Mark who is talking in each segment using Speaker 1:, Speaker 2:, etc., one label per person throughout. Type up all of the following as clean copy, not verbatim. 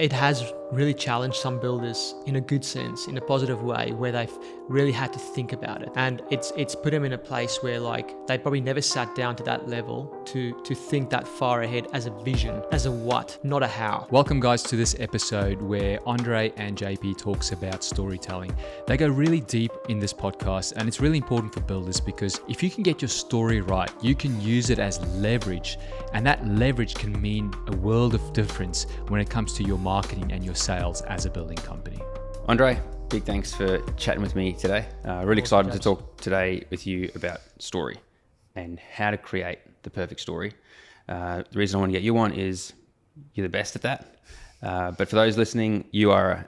Speaker 1: it has really challenged some builders in a good sense, in a positive way, where they've really had to think about it. And it's put them in a place where like they probably never sat down to that level to think that far ahead as a vision, as a what, not a how.
Speaker 2: Welcome guys to this episode where Andre and JP talks about storytelling. They go really deep in this podcast, and it's really important for builders because if you can get your story right, you can use it as leverage, and that leverage can mean a world of difference when it comes to your marketing and your sales as a building company.
Speaker 3: Andre, big thanks for chatting with me today. Really excited to talk today with you about story and how to create the perfect story. The reason I want to get you on is you're the best at that. But for those listening, you are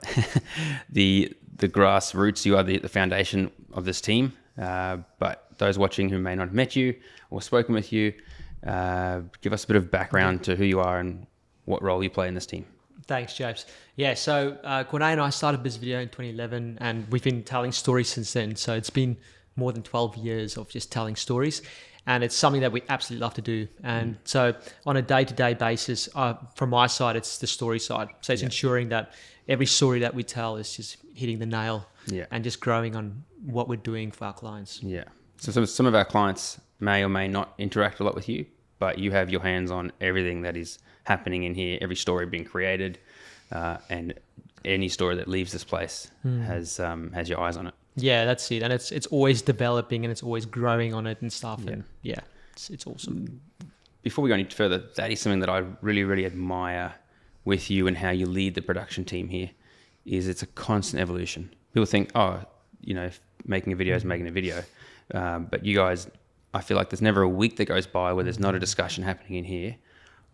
Speaker 3: the grassroots, you are the foundation of this team. But those watching who may not have met you or spoken with you, give us a bit of background to who you are and what role you play in this team.
Speaker 1: Thanks, Japes. Yeah, so Corné and I started this video in 2011, and we've been telling stories since then. So it's been more than 12 years of just telling stories, and it's something that we absolutely love to do. And so on a day-to-day basis, from my side, it's the story side. So it's ensuring that every story that we tell is just hitting the nail and just growing on what we're doing for our clients.
Speaker 3: Yeah. So some of our clients may or may not interact a lot with you, but you have your hands on everything that is happening in here, every story being created, and any story that leaves this place has your eyes on it.
Speaker 1: Yeah, that's it. And it's always developing and it's always growing on it and stuff. Yeah. And it's awesome.
Speaker 3: Before we go any further, that is something that I really, really admire with you and how you lead the production team here, is it's a constant evolution. People think, making a video is making a video. But you guys, I feel like there's never a week that goes by where there's not a discussion happening in here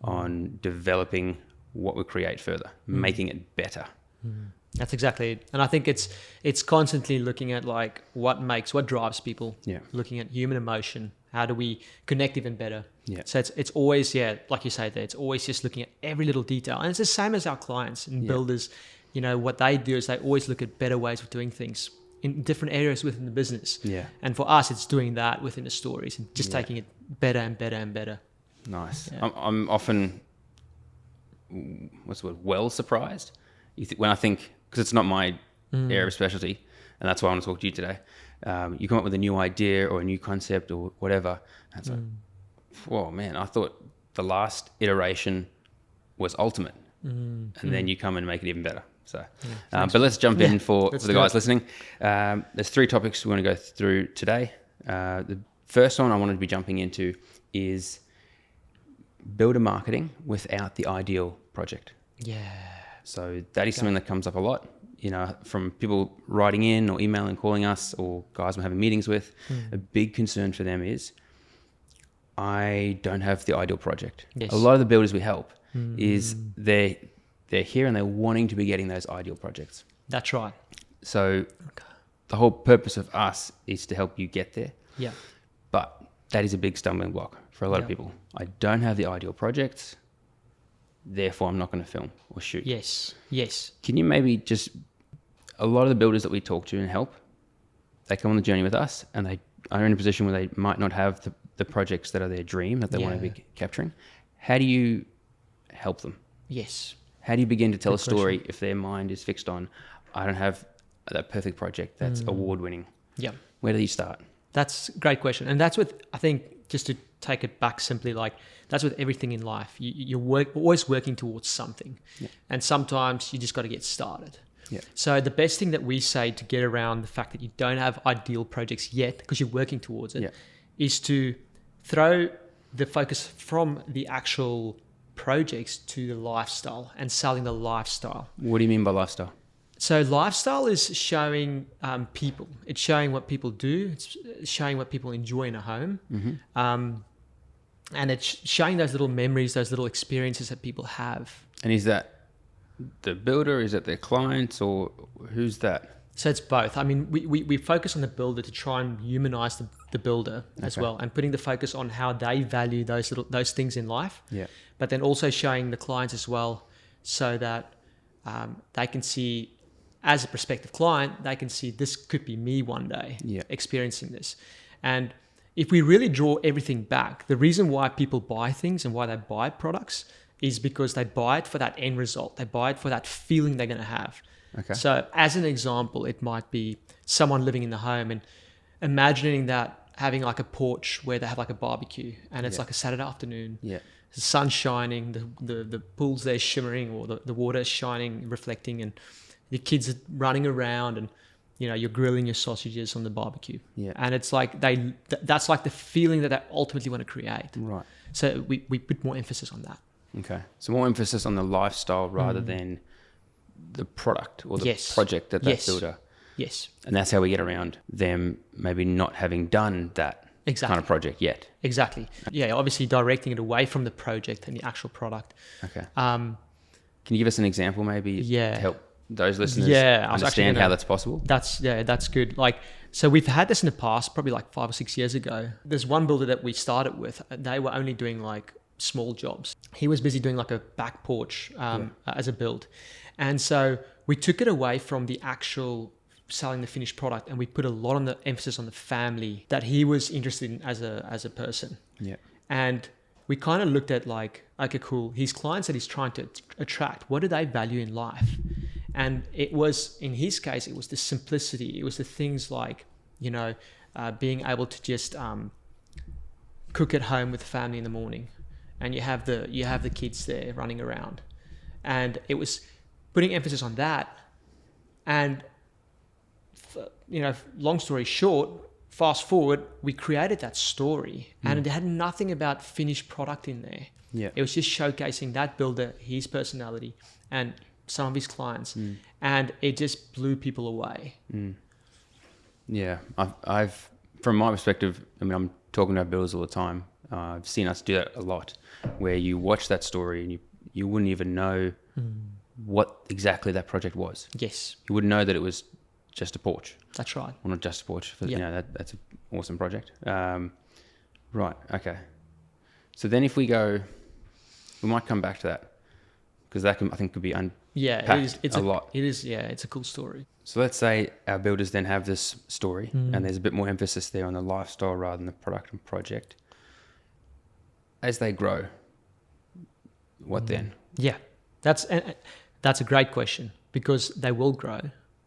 Speaker 3: on developing what we create further, making it better.
Speaker 1: That's exactly it. And I think it's constantly looking at like what drives people. Yeah. Looking at human emotion. How do we connect even better? Yeah. So it's always, like you say there, it's always just looking at every little detail. And it's the same as our clients and builders. You know, what they do is they always look at better ways of doing things in different areas within the business. Yeah. And for us, it's doing that within the stories and just taking it better and better and better.
Speaker 3: Nice. Yeah. I'm often, well surprised when I think, because it's not my area of specialty, and that's why I want to talk to you today. You come up with a new idea or a new concept or whatever, and it's like, whoa, man, I thought the last iteration was ultimate, and then you come and make it even better. So, but let's jump in for the guys listening. There's 3 topics we want to go through today. The first one I wanted to be jumping into is builder marketing without the ideal project. Yeah. So that is something that comes up a lot, from people writing in or emailing, calling us, or guys I'm having meetings with. A big concern for them is, I don't have the ideal project. Yes. A lot of the builders we help is they're here and they're wanting to be getting those ideal projects.
Speaker 1: That's right.
Speaker 3: So the whole purpose of us is to help you get there. Yeah. But that is a big stumbling block for a lot of people. I don't have the ideal projects, therefore I'm not going to film or shoot.
Speaker 1: Yes.
Speaker 3: Can you maybe just, a lot of the builders that we talk to and help, they come on the journey with us and they are in a position where they might not have the projects that are their dream that they want to be capturing. How do you help them?
Speaker 1: Yes.
Speaker 3: How do you begin to tell a story if their mind is fixed on, I don't have that perfect project that's award-winning? Yeah. Where do you start?
Speaker 1: That's a great question. And that's what I think, just to take it back simply, like that's with everything in life. You're always working towards something. Yeah. And sometimes you just got to get started. Yeah. So the best thing that we say to get around the fact that you don't have ideal projects yet, because you're working towards it, is to throw the focus from the actual projects to the lifestyle and selling the lifestyle.
Speaker 3: What do you mean by lifestyle?
Speaker 1: So lifestyle is showing people. It's showing what people do. It's showing what people enjoy in a home. And it's showing those little memories, those little experiences that people have.
Speaker 3: And is that the builder? Is it their clients, or who's that?
Speaker 1: So it's both. I mean, we focus on the builder to try and humanize the builder as well, and putting the focus on how they value those things in life. Yeah. But then also showing the clients as well, so that they can see, as a prospective client, they can see this could be me one day experiencing this. And if we really draw everything back, the reason why people buy things and why they buy products is because they buy it for that end result. They buy it for that feeling they're going to have.
Speaker 3: Okay.
Speaker 1: So as an example, it might be someone living in the home and imagining that having like a porch where they have like a barbecue and it's like a Saturday afternoon.
Speaker 3: Yeah.
Speaker 1: The sun's shining, the pool's there shimmering, or the water is shining, reflecting, and your kids are running around, and you're grilling your sausages on the barbecue.
Speaker 3: Yeah.
Speaker 1: And it's like that's like the feeling that they ultimately want to create.
Speaker 3: Right.
Speaker 1: So we put more emphasis on that.
Speaker 3: Okay. So more emphasis on the lifestyle rather than the product or the project that builder.
Speaker 1: Yes.
Speaker 3: And that's how we get around them maybe not having done that kind of project yet.
Speaker 1: Exactly. Yeah, obviously directing it away from the project and the actual product.
Speaker 3: Okay. Can you give us an example maybe to help those listeners understand how that's possible?
Speaker 1: That's good. Like, so we've had this in the past, probably like 5 or 6 years ago. There's one builder that we started with. They were only doing like small jobs. He was busy doing like a back porch as a build. And so we took it away from the actual selling the finished product, and we put a lot on the emphasis on the family that he was interested in as a person.
Speaker 3: Yeah.
Speaker 1: And we kind of looked at like, okay, cool. His clients that he's trying to attract, what do they value in life? And it was, in his case, it was the simplicity. It was the things like, being able to just cook at home with the family in the morning, and you have the kids there running around, and it was putting emphasis on that. And long story short, fast forward, we created that story, and it had nothing about finished product in there.
Speaker 3: Yeah.
Speaker 1: It was just showcasing that builder, his personality, and some of his clients, and it just blew people away.
Speaker 3: Yeah, I've from my perspective, I mean, I'm talking to our builders all the time. I've seen us do that a lot, where you watch that story and you wouldn't even know what exactly that project was.
Speaker 1: Yes,
Speaker 3: you wouldn't know that it was just a porch.
Speaker 1: That's right.
Speaker 3: Well, not just a porch. That's an awesome project. Right. Okay. So then, if we go, we might come back to that, because that I think could be
Speaker 1: it's
Speaker 3: a lot.
Speaker 1: It is. Yeah, it's a cool story.
Speaker 3: So let's say our builders then have this story, and there's a bit more emphasis there on the lifestyle rather than the product and project. As they grow, what then?
Speaker 1: Yeah, that's a great question, because they will grow.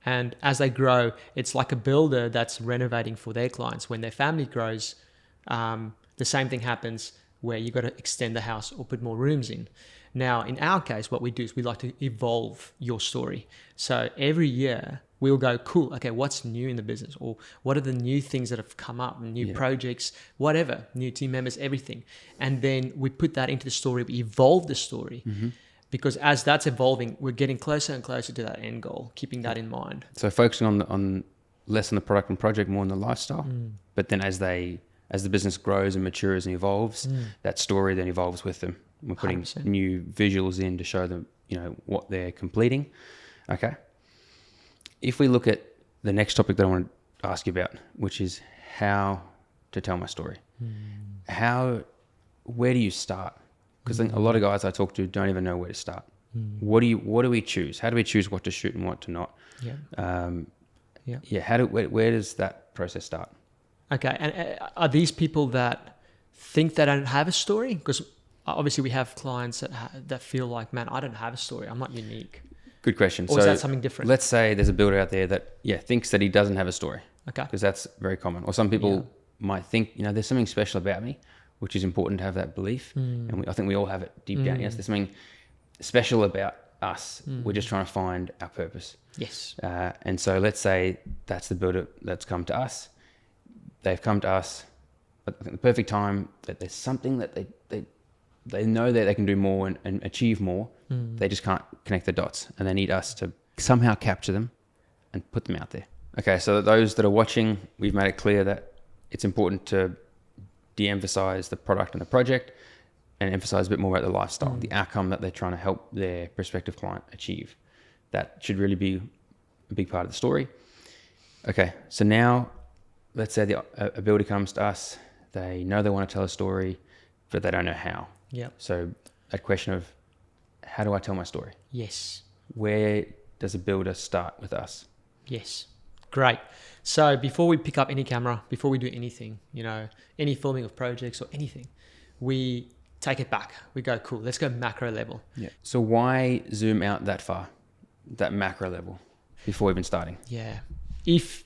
Speaker 1: And as they grow, it's like a builder that's renovating for their clients. When their family grows, the same thing happens, where you've got to extend the house or put more rooms in. Now, in our case, what we do is we like to evolve your story. So every year we'll go, cool, okay, what's new in the business? Or what are the new things that have come up, new projects, whatever, new team members, everything. And then we put that into the story, we evolve the story. Because as that's evolving, we're getting closer and closer to that end goal, keeping that in mind.
Speaker 3: So focusing on less on the product and project, more on the lifestyle. But then as the business grows and matures and evolves, that story then evolves with them. We're putting 100%. New visuals in to show them, what they're completing. Okay. If we look at the next topic that I want to ask you about, which is how to tell my story. Where do you start? Because a lot of guys I talk to don't even know where to start. What do we choose? How do we choose what to shoot and what to not? Where does that process start?
Speaker 1: Okay, and are these people that think they don't have a story? Because obviously we have clients that feel like, man, I don't have a story. I'm not unique.
Speaker 3: Good question.
Speaker 1: Or is that something different?
Speaker 3: Let's say there's a builder out there that thinks that he doesn't have a story.
Speaker 1: Okay.
Speaker 3: Because that's very common. Or some people might think, there's something special about me, which is important to have that belief. And I think we all have it deep down. Yes, there's something special about us. We're just trying to find our purpose.
Speaker 1: Yes.
Speaker 3: And so let's say that's the builder that's come to us. They've come to us at the perfect time, that there's something that they know that they can do more and achieve more. They just can't connect the dots, and they need us to somehow capture them and put them out there. Okay, so those that are watching, we've made it clear that it's important to de-emphasize the product and the project and emphasize a bit more about the lifestyle, the outcome that they're trying to help their prospective client achieve. That should really be a big part of the story. Okay, so now let's say a builder comes to us. They know they want to tell a story, but they don't know how.
Speaker 1: Yeah.
Speaker 3: So that question of, how do I tell my story?
Speaker 1: Yes.
Speaker 3: Where does a builder start with us?
Speaker 1: Yes. Great. So before we pick up any camera, before we do anything, any filming of projects or anything, we take it back. We go, cool, let's go macro level.
Speaker 3: Yeah. So why zoom out that far, that macro level, before even starting?
Speaker 1: Yeah. If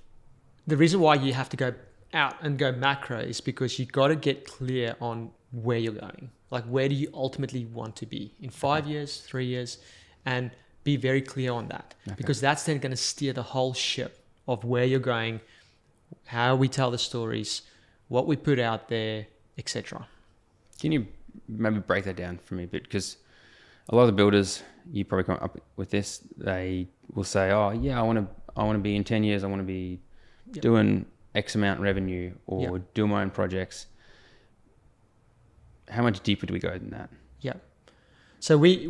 Speaker 1: the reason why you have to go out and go macro is because you got to get clear on where you're going. Like, where do you ultimately want to be in 5 years, 3 years, and be very clear on that, because that's then going to steer the whole ship of where you're going, how we tell the stories, what we put out there, etc.
Speaker 3: Can you maybe break that down for me a bit? Because a lot of the builders, you probably come up with this, they will say, oh yeah, I want to be in 10 years, I want to be doing X amount revenue, or doing my own projects. How much deeper do we go than that?
Speaker 1: Yeah. So we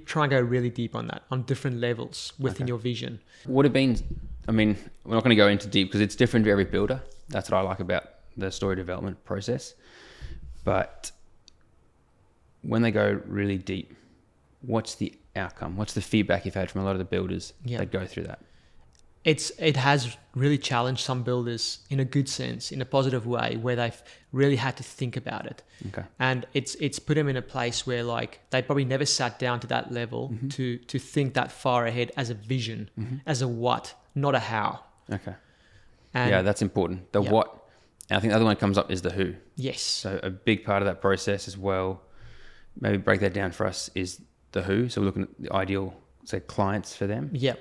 Speaker 1: try and go really deep on that, on different levels within your vision.
Speaker 3: Would it been, I mean, we're not going to go into deep because it's different for every builder. That's what I like about the story development process. But when they go really deep, what's the outcome? What's the feedback you've had from a lot of the builders that go through that?
Speaker 1: It has really challenged some builders in a good sense, in a positive way, where they've really had to think about it.
Speaker 3: Okay.
Speaker 1: And it's put them in a place where, like, they probably never sat down to that level to think that far ahead as a vision, as a what, not a how.
Speaker 3: Okay.
Speaker 1: And
Speaker 3: yeah, that's important. The what. And I think the other one that comes up is the who.
Speaker 1: Yes.
Speaker 3: So a big part of that process as well, maybe break that down for us, is the who. So we're looking at the ideal, say, clients for them.
Speaker 1: Yeah.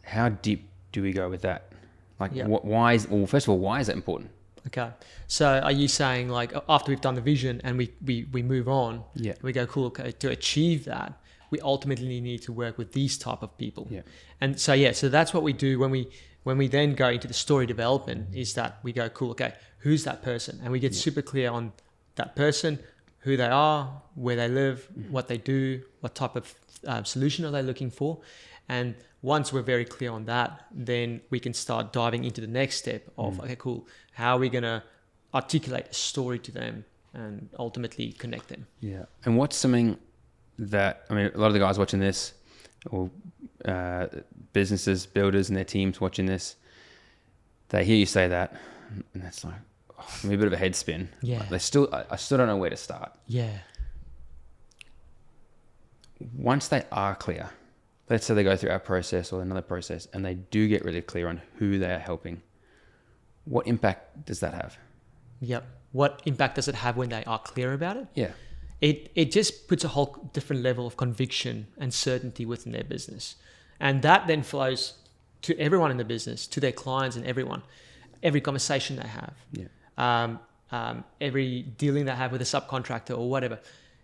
Speaker 3: How deep do we go with that? Like, why is that important?
Speaker 1: Okay. So are you saying, like, after we've done the vision and we move on, we go, cool, okay, to achieve that, we ultimately need to work with these type of people.
Speaker 3: Yeah.
Speaker 1: And so, so that's what we do when we then go into the story development, is that we go, cool, okay, who's that person? And we get super clear on that person, who they are, where they live, what they do, what type of solution are they looking for. And once we're very clear on that, then we can start diving into the next step of, okay, cool, how are we going to articulate a story to them and ultimately connect them? Yeah.
Speaker 3: And what's something that, I mean, a lot of the guys watching this, or businesses, builders and their teams watching this, they hear you say that, and that's like, maybe a bit of a head spin.
Speaker 1: Yeah.
Speaker 3: Like I still don't know where to start.
Speaker 1: Yeah.
Speaker 3: Once they are clear, let's say they go through our process or another process, and they do get really clear on who they are helping, what impact does that have?
Speaker 1: Yep. What impact does it have when they are clear about it?
Speaker 3: Yeah.
Speaker 1: It just puts a whole different level of conviction and certainty within their business. And that then flows to everyone in the business, to their clients and everyone, every conversation they have, every dealing they have with a subcontractor or whatever.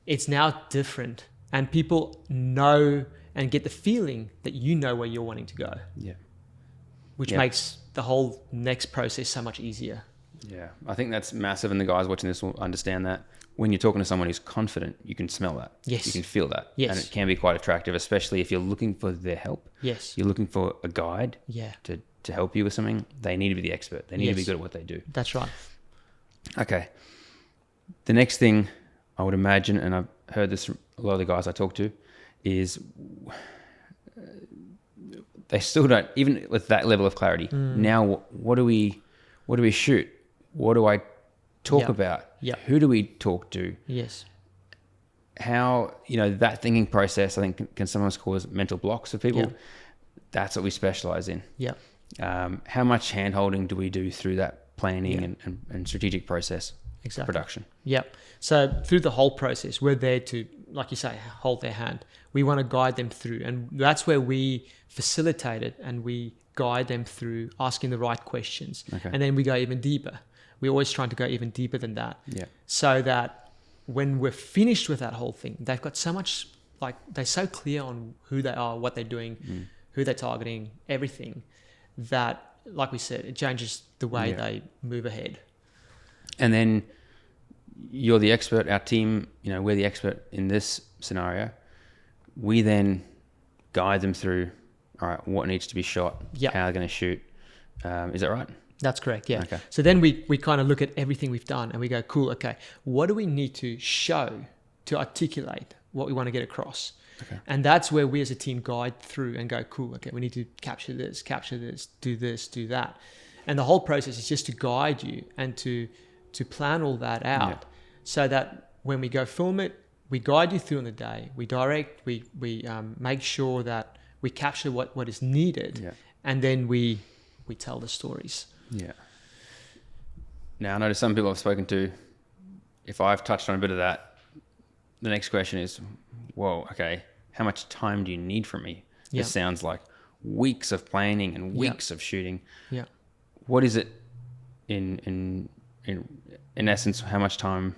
Speaker 1: It's now different, and people know and get the feeling that you know where you're wanting to go.
Speaker 3: Yeah.
Speaker 1: Which makes the whole next process so much easier.
Speaker 3: Yeah. I think that's massive, and the guys watching this will understand that. When you're talking to someone who's confident, you can smell that.
Speaker 1: Yes.
Speaker 3: You can feel that.
Speaker 1: Yes.
Speaker 3: And it can be quite attractive, especially if you're looking for their help.
Speaker 1: Yes.
Speaker 3: You're looking for a guide to help you with something. They need to be the expert. They need to be good at what they do.
Speaker 1: That's right.
Speaker 3: Okay. The next thing I would imagine, and I've heard this from a lot of the guys I talk to, is they still don't, even with that level of clarity. Now, what do we shoot? What do I talk about?
Speaker 1: Yeah.
Speaker 3: Who do we talk to?
Speaker 1: Yes.
Speaker 3: How, that thinking process, I think, can sometimes cause mental blocks for people.
Speaker 1: Yeah.
Speaker 3: That's what we specialize in.
Speaker 1: Yeah.
Speaker 3: How much hand-holding do we do through that planning and strategic process?
Speaker 1: Exactly.
Speaker 3: Production.
Speaker 1: Yeah. So through the whole process, we're there to, like you say, hold their hand. We want to guide them through, and that's where we facilitate it, and we guide them through asking the right questions.
Speaker 3: Okay.
Speaker 1: And then we go even deeper. We're always trying to go even deeper than that.
Speaker 3: Yeah.
Speaker 1: So that when we're finished with that whole thing, they've got so much, like, they're so clear on who they are, what they're doing, who they're targeting, everything, that, like we said, it changes the way they move ahead.
Speaker 3: And then you're the expert, our team, we're the expert in this scenario. We then guide them through, all right, what needs to be shot, how they're going to shoot. Is that right?
Speaker 1: That's correct, yeah.
Speaker 3: Okay.
Speaker 1: So then we kind of look at everything we've done and we go, cool, okay, what do we need to show to articulate what we want to get across? Okay. And that's where we as a team guide through and go, cool, okay, we need to capture this, do this, do that. And the whole process is just to guide you and to plan all that out so that when we go film it, we guide you through on the day, we direct, we make sure that we capture what is needed, and then we tell the stories.
Speaker 3: Yeah. Now, I know some people I've spoken to, if I've touched on a bit of that, the next question is, whoa, okay, how much time do you need from me? This sounds like weeks of planning and weeks of shooting.
Speaker 1: Yeah.
Speaker 3: What is it in essence, how much time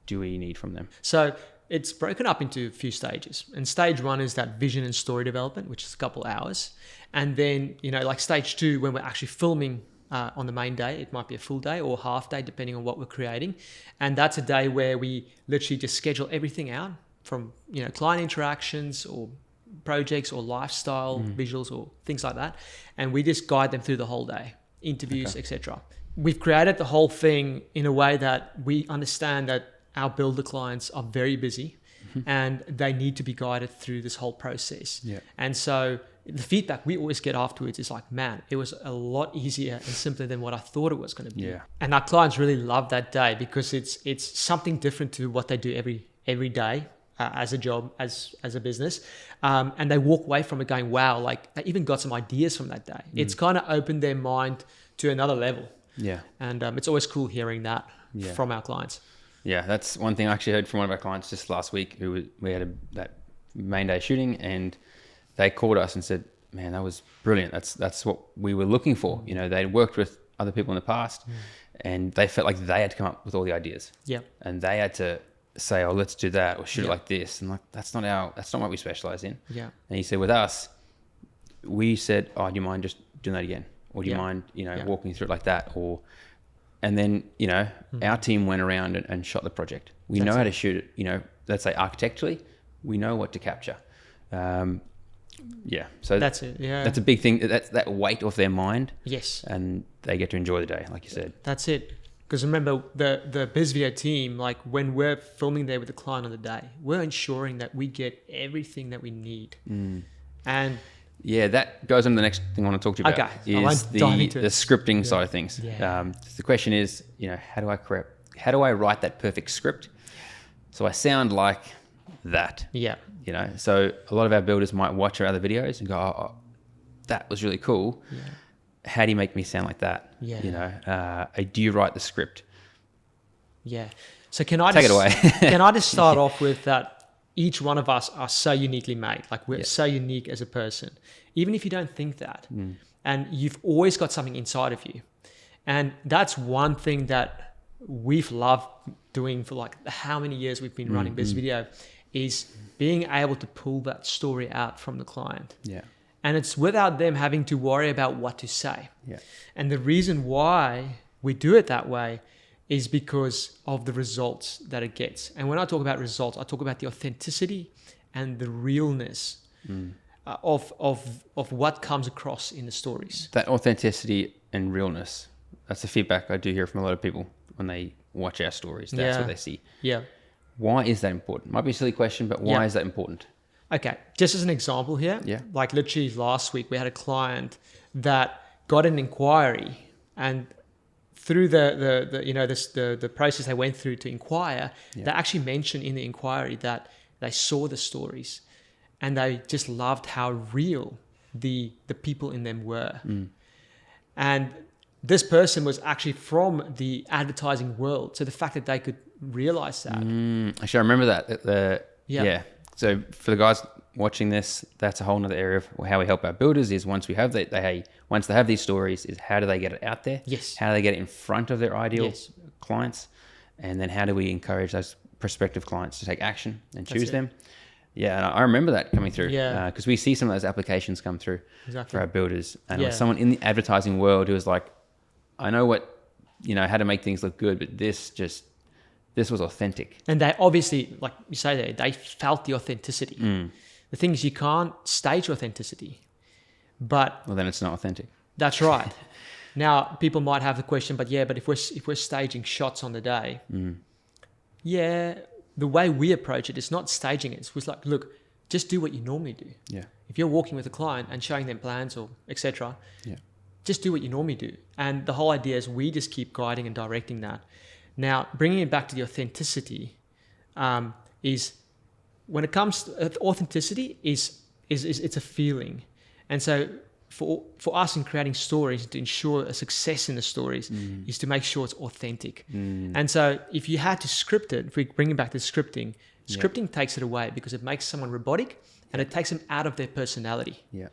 Speaker 3: do we need from them?
Speaker 1: So it's broken up into a few stages. And stage 1 is that vision and story development, which is a couple hours. And then, like stage 2, when we're actually filming on the main day, it might be a full day or half day, depending on what we're creating. And that's a day where we literally just schedule everything out from, client interactions or projects or lifestyle visuals or things like that. And we just guide them through the whole day, interviews, etc. We've created the whole thing in a way that we understand that our builder clients are very busy and they need to be guided through this whole process. Yeah. And so the feedback we always get afterwards is like, man, it was a lot easier and simpler than what I thought it was going to be. Yeah. And our clients really love that day because it's something different to what they do every day as a job, as a business. And they walk away from it going, wow, like they even got some ideas from that day. It's kind of opened their mind to another level. Yeah. And it's always cool hearing that from our clients.
Speaker 3: Yeah, that's one thing I actually heard from one of our clients just last week. We had that main day shooting, and they called us and said, "Man, that was brilliant. That's what we were looking for." They'd worked with other people in the past, and they felt like they had to come up with all the ideas. Yeah, and they had to say, "Oh, let's do that," or shoot it like this, and like that's not what we specialize in. Yeah, and he said, with us, we said, "Oh, do you mind just doing that again, or do you mind walking through it like that?" And then, our team went around and shot the project. We know how to shoot it, let's say architecturally, we know what to capture. So
Speaker 1: that's it. Yeah.
Speaker 3: That's a big thing. That's that weight off their mind.
Speaker 1: Yes.
Speaker 3: And they get to enjoy the day, like you said.
Speaker 1: That's it. Because remember, the Biz Video team, like when we're filming there with the client on the day, we're ensuring that we get everything that we need. And
Speaker 3: yeah, that goes on to the next thing I want to talk to you about. Is the scripting side of things. Yeah. The question is, how do I write that perfect script so I sound like that? Yeah. So a lot of our builders might watch our other videos and go, "Oh, that was really cool. Yeah. How do you make me sound like that?" Yeah. Do you write the script?
Speaker 1: Yeah. So can I
Speaker 3: take it away?
Speaker 1: Can I just start off with that? Each one of us are so uniquely made. Like we're so unique as a person, even if you don't think that. And you've always got something inside of you. And that's one thing that we've loved doing for like how many years we've been running Biz Video, is being able to pull that story out from the client. Yeah. And it's without them having to worry about what to say. Yeah. And the reason why we do it that way is because of the results that it gets. And when I talk about results, I talk about the authenticity and the realness of what comes across in the stories.
Speaker 3: That authenticity and realness, that's the feedback I do hear from a lot of people when they watch our stories. That's what they see. Yeah. Why is that important? Might be a silly question, but why is that important?
Speaker 1: Okay, just as an example here, like literally last week we had a client that got an inquiry, and through the process they went through to inquire, they actually mentioned in the inquiry that they saw the stories and they just loved how real the people in them were. And this person was actually from the advertising world, so the fact that they could realize that.
Speaker 3: Actually, I remember that. So for the guys watching this, that's a whole nother area of how we help our builders. Is once we have once they have these stories, is how do they get it out there? Yes. How do they get it in front of their ideal clients? And then how do we encourage those prospective clients to take action and choose them? Yeah, and I remember that coming through. Yeah. Because we see some of those applications come through for our builders. And it was someone in the advertising world who was like, I know how to make things look good, but this was authentic.
Speaker 1: And they obviously, like you say there, they felt the authenticity. The thing is, you can't stage authenticity, but...
Speaker 3: Well, then it's not authentic.
Speaker 1: That's right. Now, people might have the question, but if we're staging shots on the day, the way we approach it is not staging it. It's like, look, just do what you normally do. Yeah. If you're walking with a client and showing them plans or etc., just do what you normally do. And the whole idea is we just keep guiding and directing that. Now, bringing it back to the authenticity is when it comes to authenticity is it's a feeling. And so for us in creating stories, to ensure a success in the stories is to make sure it's authentic. And so if you had to script it, if we bring it back to scripting takes it away because it makes someone robotic and it takes them out of their personality.
Speaker 3: Yeah.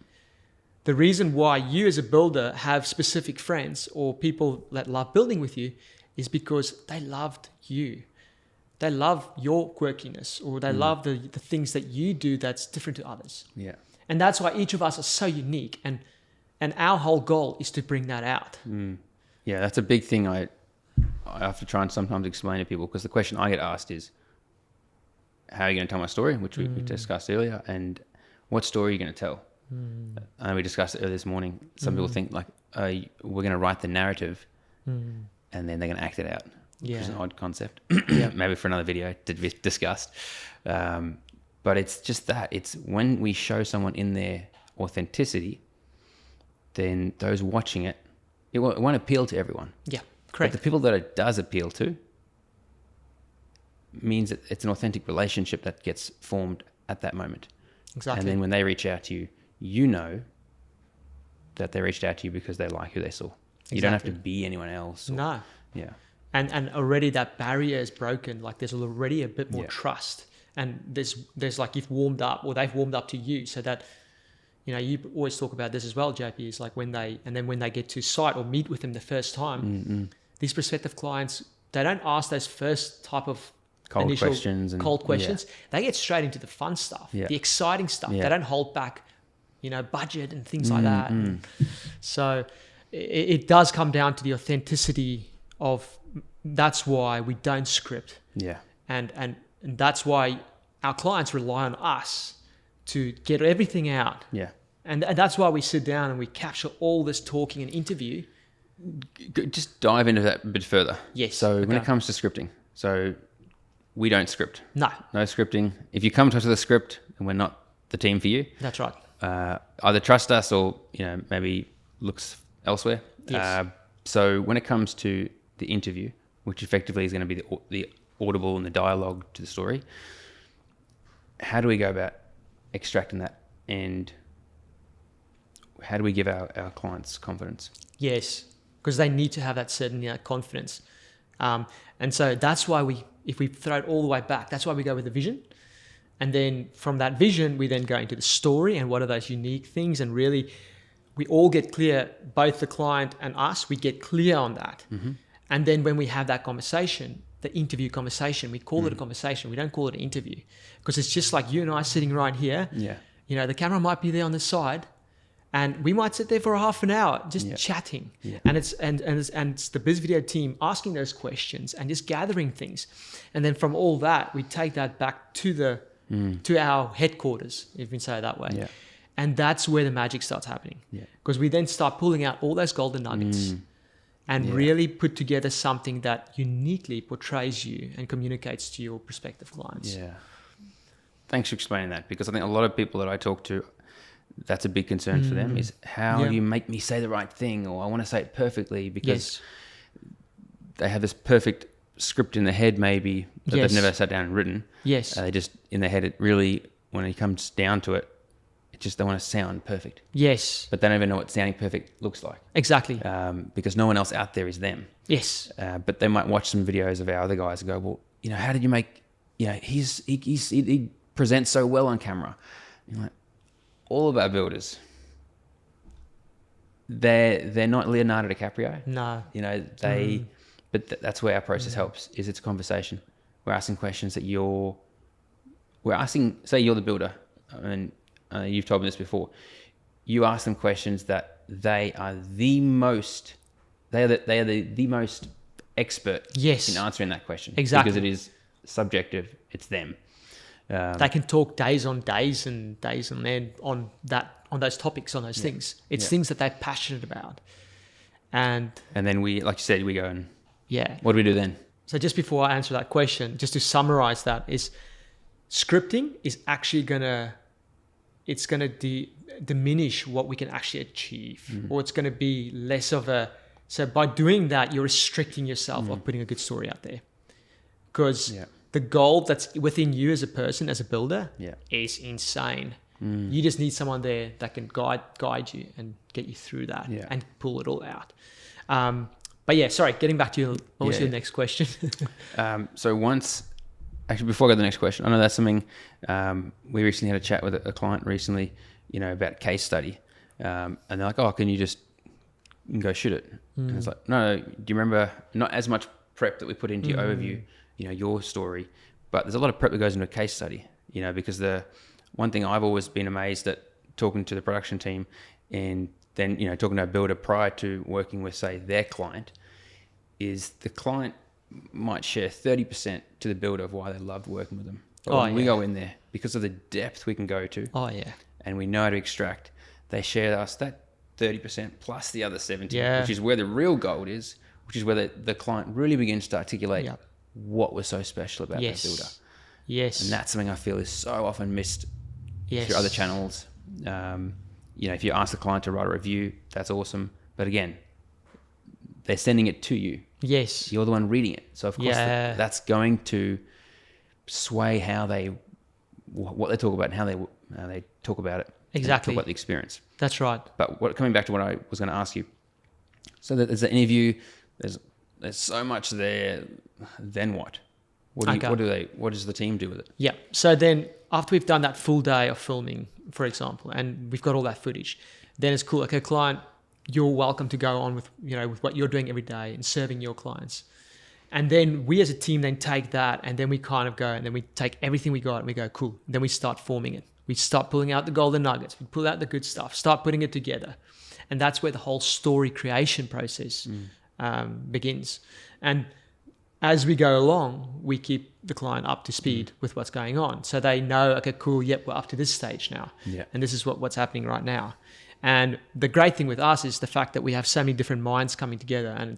Speaker 1: The reason why you as a builder have specific friends or people that love building with you is because they loved you. They love your quirkiness, or they love the things that you do that's different to others.
Speaker 3: Yeah.
Speaker 1: And that's why each of us are so unique. And our whole goal is to bring that out.
Speaker 3: Yeah, that's a big thing I have to try and sometimes explain to people, because the question I get asked is, how are you going to tell my story, which we discussed earlier, and what story are you going to tell? And we discussed it earlier this morning. Some people think like, we're going to write the narrative and then they're going to act it out, which is an odd concept. Maybe for another video to be discussed. But it's just that. It's when we show someone in their authenticity, then those watching it, it won't appeal to everyone.
Speaker 1: Yeah, correct.
Speaker 3: But the people that it does appeal to means that it's an authentic relationship that gets formed at that moment.
Speaker 1: Exactly.
Speaker 3: And then when they reach out to you, you know that they reached out to you because they like who they saw. You don't have to be anyone else.
Speaker 1: No.
Speaker 3: Yeah.
Speaker 1: And already that barrier is broken. Like there's already a bit more trust. And there's like you've warmed up, or they've warmed up to you, so that, you know, you always talk about this as well, JP, is like when they get to site or meet with them the first time, these prospective clients, they don't ask those first type of
Speaker 3: cold questions.
Speaker 1: They get straight into the fun stuff, the exciting stuff. They don't hold back, you know, budget and things like that. So it does come down to the authenticity of, that's why we don't script.
Speaker 3: Yeah.
Speaker 1: And that's why our clients rely on us to get everything out.
Speaker 3: Yeah.
Speaker 1: And that's why we sit down and we capture all this talking and interview.
Speaker 3: Just dive into that a bit further.
Speaker 1: Yes.
Speaker 3: So when it comes to scripting, so we don't script.
Speaker 1: No
Speaker 3: scripting. If you come to us with a script and we're not the team for you,
Speaker 1: that's right.
Speaker 3: Either trust us or, you know, maybe looks elsewhere.
Speaker 1: Yes.
Speaker 3: So when it comes to the interview, which effectively is going to be the audible and the dialogue to the story, how do we go about extracting that, and how do we give our clients confidence?
Speaker 1: Yes, because they need to have that certainty, that confidence. And so that's why if we throw it all the way back, that's why we go with the vision. And then from that vision, we then go into the story and what are those unique things. And really, we all get clear, both the client and us, we get clear on that. And then when we have that conversation, the interview conversation, we call it a conversation. We don't call it an interview, because it's just like you and I sitting right here.
Speaker 3: Yeah.
Speaker 1: You know, the camera might be there on the side, and we might sit there for a half an hour just chatting.
Speaker 3: Yeah.
Speaker 1: And it's the Biz Video team asking those questions and just gathering things. And then from all that, we take that back to to our headquarters, if you can say it that way.
Speaker 3: Yeah.
Speaker 1: And that's where the magic starts happening. Because we then start pulling out all those golden nuggets and really put together something that uniquely portrays you and communicates to your prospective clients.
Speaker 3: Yeah. Thanks for explaining that, because I think a lot of people that I talk to, that's a big concern for them, is how do you make me say the right thing, or I want to say it perfectly, because they have this perfect script in their head maybe that they've never sat down and written.
Speaker 1: Yes.
Speaker 3: They just, in their head, it really, when it comes down to it, just they want to sound perfect.
Speaker 1: Yes.
Speaker 3: But they don't even know what sounding perfect looks like.
Speaker 1: Exactly.
Speaker 3: Because no one else out there is them.
Speaker 1: Yes.
Speaker 3: But they might watch some videos of our other guys and go, well, you know, how did you make, you know, he presents so well on camera. You're like, all of our builders, they're not Leonardo DiCaprio.
Speaker 1: No.
Speaker 3: You know, but that's where our process helps, is it's conversation. We're asking questions that say you're the builder, and you've told me this before. You ask them questions that they are the most expert in answering that question.
Speaker 1: Exactly.
Speaker 3: Because it is subjective. It's them.
Speaker 1: They can talk days on days and days on end on those topics, on those things. It's things that they're passionate about. And
Speaker 3: then we, like you said, we go and
Speaker 1: yeah.
Speaker 3: What do we do then?
Speaker 1: So just before I answer that question, just to summarize that, is scripting is actually gonna diminish what we can actually achieve, or it's gonna be less of a So by doing that, you're restricting yourself of putting a good story out there, because the goal that's within you as a person, as a builder, is insane. You just need someone there that can guide you and get you through that and pull it all out. But yeah, sorry, getting back to what was your next question?
Speaker 3: Actually, before I go to the next question, I know that's something we recently had a chat with a client recently, about case study. And they're like, oh, can you just go shoot it? And it's like, no, do you remember not as much prep that we put into your overview, your story, but there's a lot of prep that goes into a case study, because the one thing I've always been amazed at talking to the production team and then, talking to a builder prior to working with, say, their client, is the client might share 30% to the builder of why they loved working with them. But when we go in there, because of the depth we can go to, and we know how to extract, they share us that 30% plus the other 70%, which is where the real gold is, which is where the client really begins to articulate what was so special about that builder.
Speaker 1: Yes.
Speaker 3: And that's something I feel is so often missed through other channels. If you ask the client to write a review, that's awesome. But again, they're sending it to you.
Speaker 1: Yes.
Speaker 3: You're the one reading it. So of course that's going to sway what they talk about and how they talk about it.
Speaker 1: Exactly.
Speaker 3: Talk about the experience.
Speaker 1: That's right.
Speaker 3: But coming back to what I was going to ask you, so that there's an interview, there's so much there. Then what? What does the team do with it?
Speaker 1: Yeah. So then after we've done that full day of filming, for example, and we've got all that footage, then it's cool. Okay, client, you're welcome to go on with with what you're doing every day and serving your clients. And then we as a team then take that, and then we kind of go, and then we take everything we got and we go, cool. And then we start forming it. We start pulling out the golden nuggets. We pull out the good stuff, start putting it together. And that's where the whole story creation process begins. And as we go along, we keep the client up to speed with what's going on. So they know, okay, cool, yep, we're up to this stage now. Yeah. And this is what's happening right now. And the great thing with us is the fact that we have so many different minds coming together, and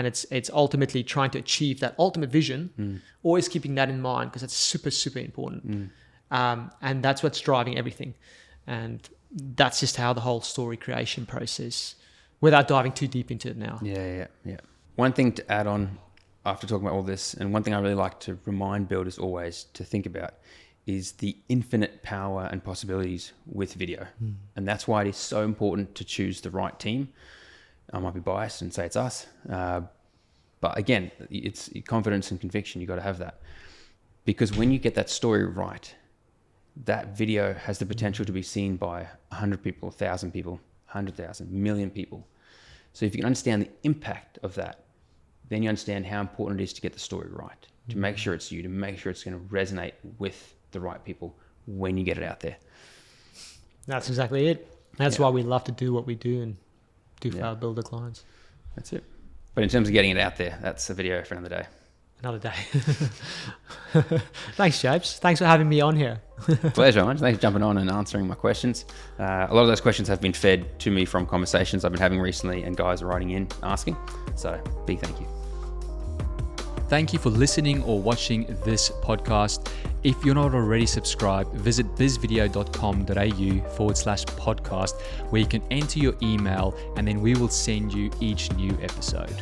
Speaker 1: it's ultimately trying to achieve that ultimate vision, always keeping that in mind, because that's super, super important. And that's what's driving everything. And that's just how the whole story creation process, without diving too deep into it now.
Speaker 3: Yeah. One thing to add on after talking about all this, and one thing I really like to remind builders always to think about, is the infinite power and possibilities with video. And that's why it is so important to choose the right team. I might be biased and say it's us. But again, it's confidence and conviction. You got to have that. Because when you get that story right, that video has the potential to be seen by 100 people, 1,000 people, 100,000, million people. So if you can understand the impact of that, then you understand how important it is to get the story right, to make sure it's you, to make sure it's going to resonate with the right people when you get it out there.
Speaker 1: That's exactly it. That's why we love to do what we do and do for our builder clients.
Speaker 3: That's it. But in terms of getting it out there, that's a video for another day.
Speaker 1: Another day. Thanks, Japes. Thanks for having me on here.
Speaker 3: Pleasure, man. Thanks for jumping on and answering my questions. A lot of those questions have been fed to me from conversations I've been having recently, and guys are writing in asking. So big thank you.
Speaker 2: Thank you for listening or watching this podcast. If you're not already subscribed, visit bizvideo.com.au/podcast, where you can enter your email, and then we will send you each new episode.